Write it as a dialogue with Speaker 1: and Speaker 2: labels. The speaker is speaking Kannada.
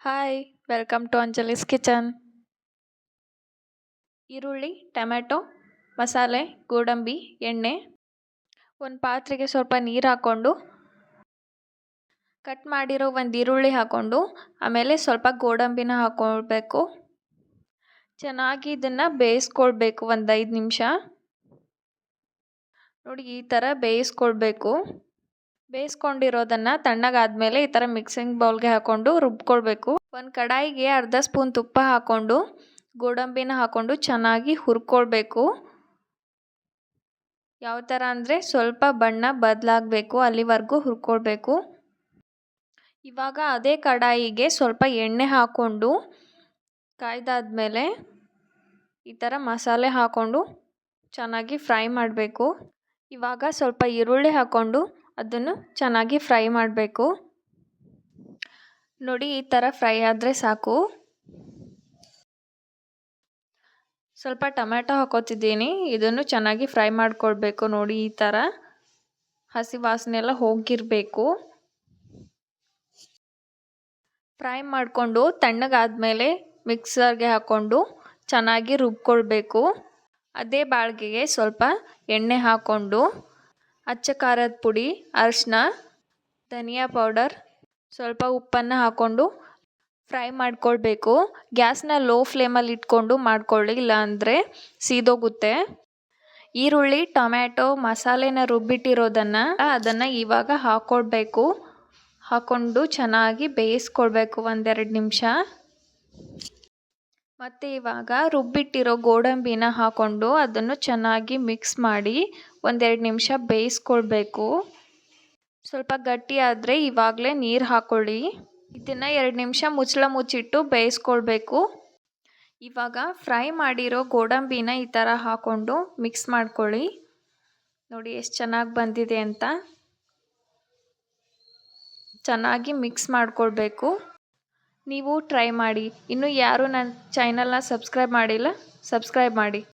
Speaker 1: Hi welcome to Anjali's kitchen. ಈರುಳ್ಳಿ, ಟೊಮ್ಯಾಟೊ, ಮಸಾಲೆ, ಗೋಡಂಬಿ, ಎಣ್ಣೆ, ಒಂದು ಪಾತ್ರೆಗೆ ಸ್ವಲ್ಪ ನೀರು ಹಾಕ್ಕೊಂಡು ಕಟ್ ಮಾಡಿರೋ ಒಂದು ಈರುಳ್ಳಿ ಹಾಕ್ಕೊಂಡು ಆಮೇಲೆ ಸ್ವಲ್ಪ ಗೋಡಂಬಿನ ಹಾಕ್ಕೊಳ್ಬೇಕು. ಚೆನ್ನಾಗಿ ಇದನ್ನು ಬೇಯಿಸ್ಕೊಳ್ಬೇಕು ಒಂದು 5 ನಿಮಿಷ. ನೋಡಿ ಈ ಥರ ಬೇಯಿಸ್ಕೊಳ್ಬೇಕು. ಬೇಯಿಸ್ಕೊಂಡಿರೋದನ್ನು ತಣ್ಣಗಾದ್ಮೇಲೆ ಈ ಥರ ಮಿಕ್ಸಿಂಗ್ ಬೌಲ್ಗೆ ಹಾಕ್ಕೊಂಡು ರುಬ್ಕೊಳ್ಬೇಕು. ಒಂದು ಕಡಾಯಿಗೆ ಅರ್ಧ ಸ್ಪೂನ್ ತುಪ್ಪ ಹಾಕ್ಕೊಂಡು ಗೋಡಂಬಿನ ಹಾಕ್ಕೊಂಡು ಚೆನ್ನಾಗಿ ಹುರ್ಕೊಳ್ಬೇಕು. ಯಾವ ಥರ ಅಂದರೆ ಸ್ವಲ್ಪ ಬಣ್ಣ ಬದಲಾಗಬೇಕು, ಅಲ್ಲಿವರೆಗೂ ಹುರ್ಕೊಳ್ಬೇಕು. ಇವಾಗ ಅದೇ ಕಡಾಯಿಗೆ ಸ್ವಲ್ಪ ಎಣ್ಣೆ ಹಾಕ್ಕೊಂಡು ಕಾಯ್ದಾದ್ಮೇಲೆ ಈ ಥರ ಮಸಾಲೆ ಹಾಕ್ಕೊಂಡು ಚೆನ್ನಾಗಿ ಫ್ರೈ ಮಾಡಬೇಕು. ಇವಾಗ ಸ್ವಲ್ಪ ಈರುಳ್ಳಿ ಹಾಕ್ಕೊಂಡು ಅದನ್ನು ಚೆನ್ನಾಗಿ ಫ್ರೈ ಮಾಡಬೇಕು. ನೋಡಿ ಈ ಥರ ಫ್ರೈ ಆದರೆ ಸಾಕು. ಸ್ವಲ್ಪ ಟೊಮ್ಯಾಟೊ ಹಾಕೋತಿದ್ದೀನಿ, ಇದನ್ನು ಚೆನ್ನಾಗಿ ಫ್ರೈ ಮಾಡ್ಕೊಳ್ಬೇಕು. ನೋಡಿ ಈ ಥರ ಹಸಿ ವಾಸನೆ ಎಲ್ಲ ಹೋಗಿರಬೇಕು. ಫ್ರೈ ಮಾಡಿಕೊಂಡು ತಣ್ಣಗಾದ್ಮೇಲೆ ಮಿಕ್ಸರ್ಗೆ ಹಾಕ್ಕೊಂಡು ಚೆನ್ನಾಗಿ ರುಬ್ಕೊಳ್ಬೇಕು. ಅದೇ ಬಾಳ್ಗೆಗೆ ಸ್ವಲ್ಪ ಎಣ್ಣೆ ಹಾಕ್ಕೊಂಡು ಅಚ್ಚ ಖಾರದ ಪುಡಿ, ಅರಿಶಿನ, ಧನಿಯಾ ಪೌಡರ್, ಸ್ವಲ್ಪ ಉಪ್ಪನ್ನು ಹಾಕ್ಕೊಂಡು ಫ್ರೈ ಮಾಡ್ಕೊಳ್ಬೇಕು. ಗ್ಯಾಸ್ನ ಲೋ ಫ್ಲೇಮಲ್ಲಿ ಇಟ್ಕೊಂಡು ಮಾಡ್ಕೊಳ್ಳಿ, ಇಲ್ಲಾಂದರೆ ಸೀದೋಗುತ್ತೆ. ಈರುಳ್ಳಿ, ಟೊಮ್ಯಾಟೊ, ಮಸಾಲೆನ ರುಬ್ಬಿಟ್ಟಿರೋದನ್ನು ಅದನ್ನು ಇವಾಗ ಹಾಕ್ಕೊಳ್ಬೇಕು. ಹಾಕ್ಕೊಂಡು ಚೆನ್ನಾಗಿ ಬೇಯಿಸ್ಕೊಳ್ಬೇಕು 1-2 ನಿಮಿಷ. ಮತ್ತು ಇವಾಗ ರುಬ್ಬಿಟ್ಟಿರೋ ಗೋಡಂಬಿನ ಹಾಕ್ಕೊಂಡು ಅದನ್ನು ಚೆನ್ನಾಗಿ ಮಿಕ್ಸ್ ಮಾಡಿ 1-2 ನಿಮಿಷ ಬೇಯಿಸ್ಕೊಳ್ಬೇಕು. ಸ್ವಲ್ಪ ಗಟ್ಟಿ ಆದರೆ ಇವಾಗಲೇ ನೀರು ಹಾಕ್ಕೊಳ್ಳಿ. ಇದನ್ನು 2 ನಿಮಿಷ ಮುಚ್ಚಳ ಮುಚ್ಚಿಟ್ಟು ಬೇಯಿಸ್ಕೊಳ್ಬೇಕು. ಇವಾಗ ಫ್ರೈ ಮಾಡಿರೋ ಗೋಡಂಬಿನ ಈ ಥರ ಹಾಕ್ಕೊಂಡು ಮಿಕ್ಸ್ ಮಾಡ್ಕೊಳ್ಳಿ. ನೋಡಿ ಎಷ್ಟು ಚೆನ್ನಾಗಿ ಬಂದಿದೆ ಅಂತ. ಚೆನ್ನಾಗಿ ಮಿಕ್ಸ್ ಮಾಡ್ಕೊಳ್ಬೇಕು. ನೀವು ಟ್ರೈ ಮಾಡಿ. ಇನ್ನೂ ಯಾರು ನನ್ನ ಚಾನಲ್ನ ಸಬ್ಸ್ಕ್ರೈಬ್ ಮಾಡಿಲ್ಲ, ಸಬ್ಸ್ಕ್ರೈಬ್ ಮಾಡಿ.